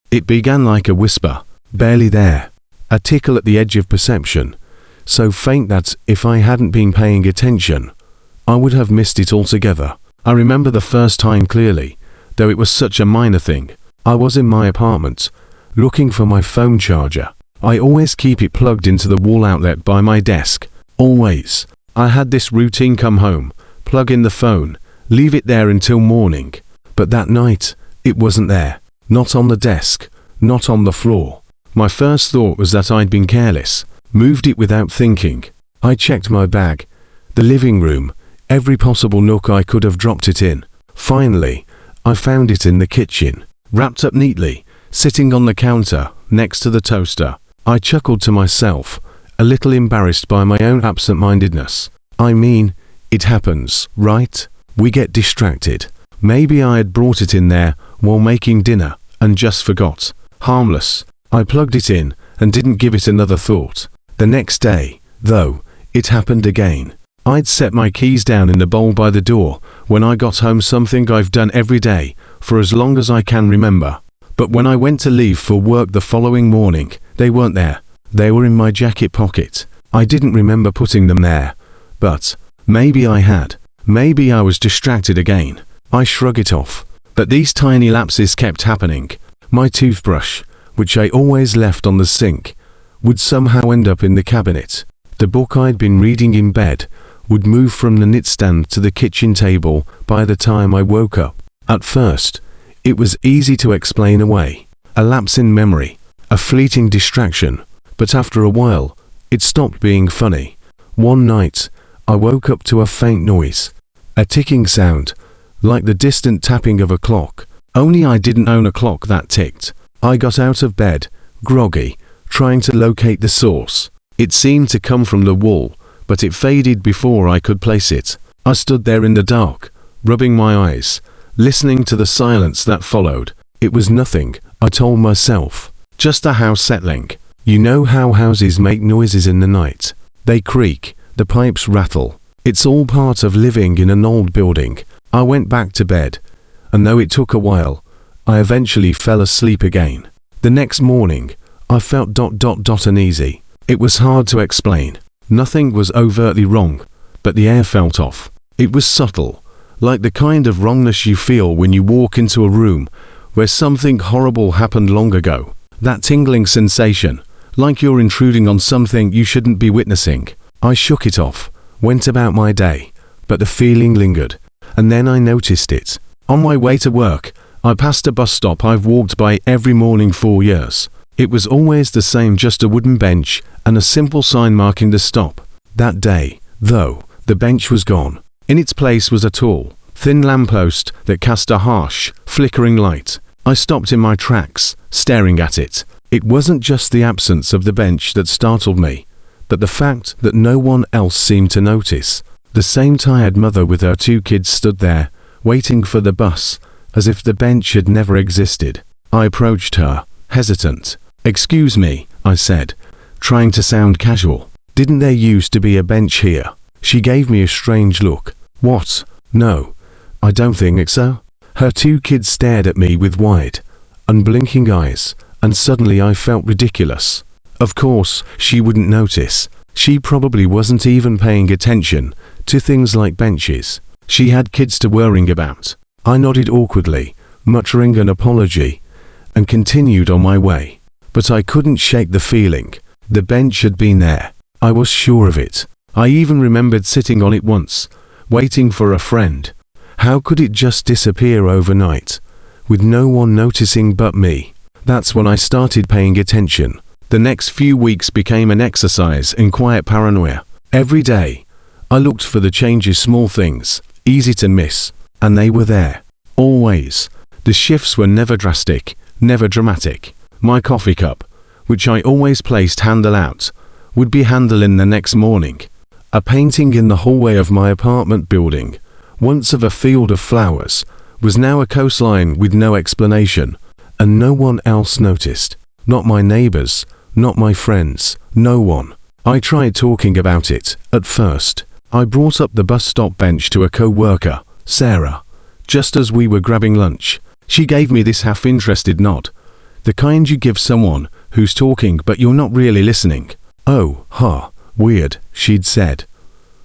It began like a whisper, barely there, a tickle at the edge of perception, so faint that, if I hadn't been paying attention, I would have missed it altogether. I remember the first time clearly, though it was such a minor thing. I was in my apartment, looking for my phone charger. I always keep it plugged into the wall outlet by my desk. Always. I had this routine: come home, plug in the phone, leave it there until morning. But that night, it wasn't there. Not on the desk, not on the floor. My first thought was that I'd been careless, moved it without thinking. I checked my bag, the living room, every possible nook I could have dropped it in. Finally, I found it in the kitchen, wrapped up neatly, sitting on the counter, next to the toaster. I chuckled to myself, a little embarrassed by my own absent-mindedness. I mean, it happens, right? We get distracted. Maybe I had brought it in there while making dinner, and just forgot. Harmless. I plugged it in, and didn't give it another thought. The next day, though, it happened again. I'd set my keys down in the bowl by the door when I got home, something I've done every day, for as long as I can remember. But when I went to leave for work the following morning, they weren't there. They were in my jacket pocket. I didn't remember putting them there. But maybe I had. Maybe I was distracted again. I shrug it off. But these tiny lapses kept happening. My toothbrush, which I always left on the sink, would somehow end up in the cabinet. The book I'd been reading in bed would move from the nightstand to the kitchen table by the time I woke up. At first, it was easy to explain away. A lapse in memory, a fleeting distraction. But after a while, it stopped being funny. One night, I woke up to a faint noise. A ticking sound, like the distant tapping of a clock. Only I didn't own a clock that ticked. I got out of bed, groggy, trying to locate the source. It seemed to come from the wall, but it faded before I could place it. I stood there in the dark, rubbing my eyes, listening to the silence that followed. It was nothing, I told myself. Just a house settling. You know how houses make noises in the night. They creak, the pipes rattle. It's all part of living in an old building. I went back to bed, and though it took a while, I eventually fell asleep again. The next morning, I felt uneasy. It was hard to explain. Nothing was overtly wrong, but the air felt off. It was subtle, like the kind of wrongness you feel when you walk into a room where something horrible happened long ago. That tingling sensation, like you're intruding on something you shouldn't be witnessing. I shook it off, went about my day, but the feeling lingered, and then I noticed it. On my way to work, I passed a bus stop I've walked by every morning for years. It was always the same, just a wooden bench and a simple sign marking the stop. That day, though, the bench was gone. In its place was a tall, thin lamppost that cast a harsh, flickering light. I stopped in my tracks, staring at it. It wasn't just the absence of the bench that startled me, but the fact that no one else seemed to notice. The same tired mother with her two kids stood there, waiting for the bus, as if the bench had never existed. I approached her, hesitant. "Excuse me," I said, trying to sound casual. "Didn't there used to be a bench here?" She gave me a strange look. "What? No, I don't think so." Her two kids stared at me with wide, unblinking eyes, and suddenly I felt ridiculous. Of course, she wouldn't notice. She probably wasn't even paying attention to things like benches. She had kids to worry about. I nodded awkwardly, muttering an apology, and continued on my way. But I couldn't shake the feeling. The bench had been there. I was sure of it. I even remembered sitting on it once, waiting for a friend. How could it just disappear overnight, with no one noticing but me? That's when I started paying attention. The next few weeks became an exercise in quiet paranoia. Every day, I looked for the changes, small things, easy to miss, and they were there. Always. The shifts were never drastic, never dramatic. My coffee cup, which I always placed handle out, would be handle in the next morning. A painting in the hallway of my apartment building, once of a field of flowers, was now a coastline with no explanation, and no one else noticed. Not my neighbors, not my friends, no one. I tried talking about it, at first. I brought up the bus stop bench to a co-worker, Sarah, just as we were grabbing lunch. She gave me this half-interested nod. The kind you give someone who's talking but you're not really listening. Oh, weird, she'd said,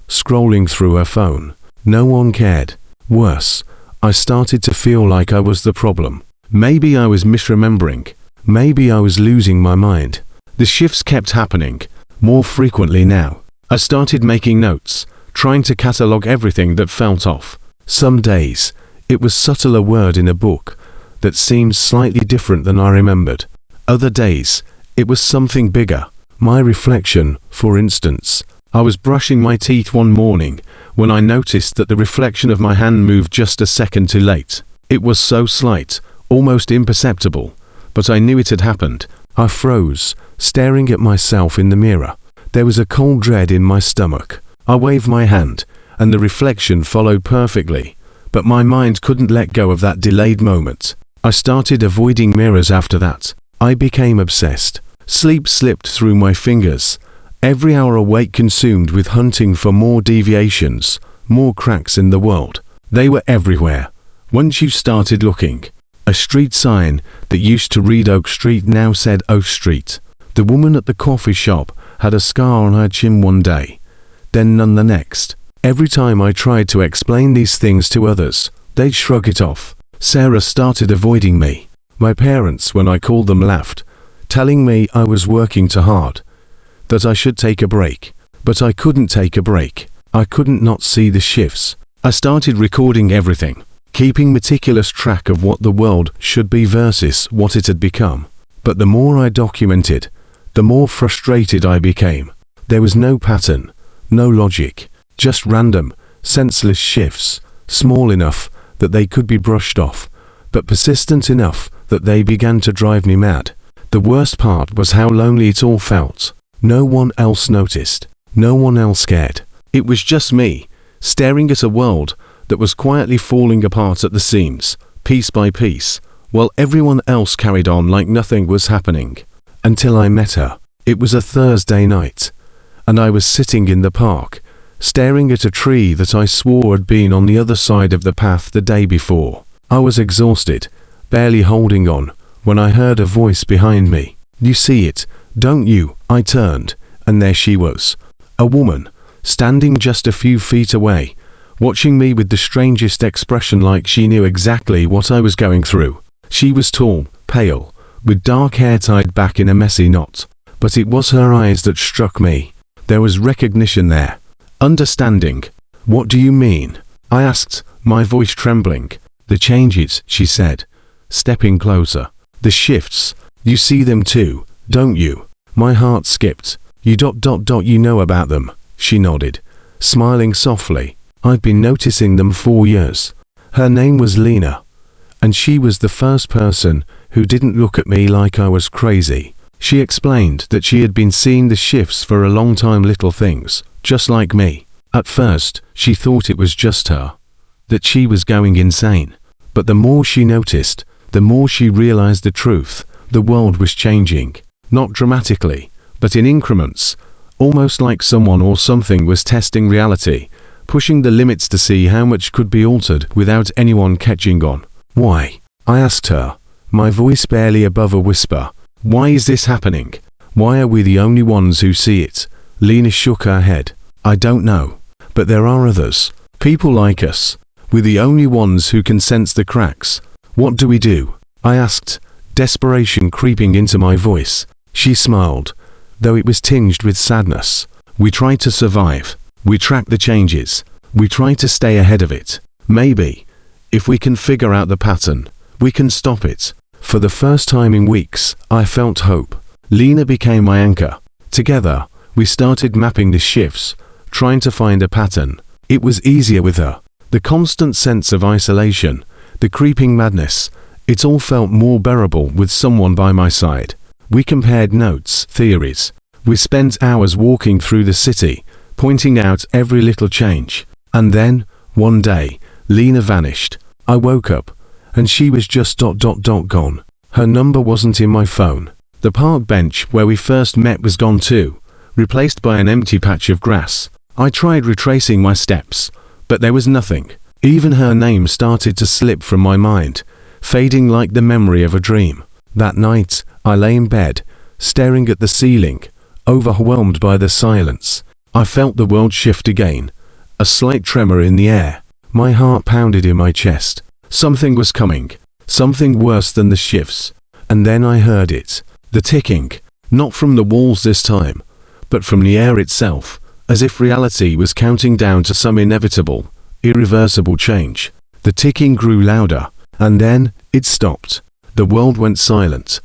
scrolling through her phone. No one cared. Worse, I started to feel like I was the problem. Maybe I was misremembering. Maybe I was losing my mind. The shifts kept happening, more frequently now. I started making notes, trying to catalogue everything that felt off. Some days, it was subtle, a word in a book that seemed slightly different than I remembered. Other days, it was something bigger. My reflection, for instance. I was brushing my teeth one morning when I noticed that the reflection of my hand moved just a second too late. It was so slight, almost imperceptible, but I knew it had happened. I froze, staring at myself in the mirror. There was a cold dread in my stomach. I waved my hand, and the reflection followed perfectly, but my mind couldn't let go of that delayed moment. I started avoiding mirrors after that. I became obsessed. Sleep slipped through my fingers. Every hour awake consumed with hunting for more deviations, more cracks in the world. They were everywhere. Once you started looking. A street sign that used to read Oak Street now said Oak Street. The woman at the coffee shop had a scar on her chin one day, then none the next. Every time I tried to explain these things to others, they'd shrug it off. Sarah started avoiding me. My parents, when I called them, laughed, telling me I was working too hard, that I should take a break. But I couldn't take a break. I couldn't not see the shifts. I started recording everything, keeping meticulous track of what the world should be versus what it had become. But the more I documented, the more frustrated I became. There was no pattern, no logic, just random, senseless shifts, small enough that they could be brushed off, but persistent enough that they began to drive me mad. The worst part was how lonely it all felt. No one else noticed. No one else cared. It was just me, staring at a world that was quietly falling apart at the seams, piece by piece, while everyone else carried on like nothing was happening. Until I met her. It was a Thursday night, and I was sitting in the park, staring at a tree that I swore had been on the other side of the path the day before. I was exhausted, barely holding on, when I heard a voice behind me. "You see it, don't you?" I turned, and there she was. A woman, standing just a few feet away, watching me with the strangest expression, like she knew exactly what I was going through. She was tall, pale, with dark hair tied back in a messy knot. But it was her eyes that struck me. There was recognition there. Understanding. "What do you mean?" I asked, my voice trembling. "The changes," she said, stepping closer. "The shifts. You see them too, don't you?" My heart skipped. You know about them," she nodded, smiling softly. "I've been noticing them for years." Her name was Lena, and she was the first person who didn't look at me like I was crazy. She explained that she had been seeing the shifts for a long time, little things, just like me. At first, she thought it was just her, that she was going insane. But the more she noticed, the more she realized the truth. The world was changing, not dramatically, but in increments, almost like someone or something was testing reality, pushing the limits to see how much could be altered without anyone catching on. "Why?" I asked her, my voice barely above a whisper. "Why is this happening? Why are we the only ones who see it?" Lena shook her head. "I don't know. But there are others. People like us. We're the only ones who can sense the cracks. What do we do?" I asked, desperation creeping into my voice. She smiled, though it was tinged with sadness. "We try to survive. We track the changes. We try to stay ahead of it. Maybe, if we can figure out the pattern, we can stop it." For the first time in weeks, I felt hope. Lena became my anchor. Together, we started mapping the shifts, trying to find a pattern. It was easier with her. The constant sense of isolation, the creeping madness, it all felt more bearable with someone by my side. We compared notes, theories. We spent hours walking through the city, pointing out every little change. And then, one day, Lena vanished. I woke up, and she was just gone. Her number wasn't in my phone. The park bench where we first met was gone too, replaced by an empty patch of grass. I tried retracing my steps, but there was nothing. Even her name started to slip from my mind, fading like the memory of a dream. That night, I lay in bed, staring at the ceiling, overwhelmed by the silence. I felt the world shift again, a slight tremor in the air. My heart pounded in my chest. Something was coming, something worse than the shifts. And then I heard it, the ticking, not from the walls this time, but from the air itself, as if reality was counting down to some inevitable, irreversible change. The ticking grew louder, and then it stopped. The world went silent.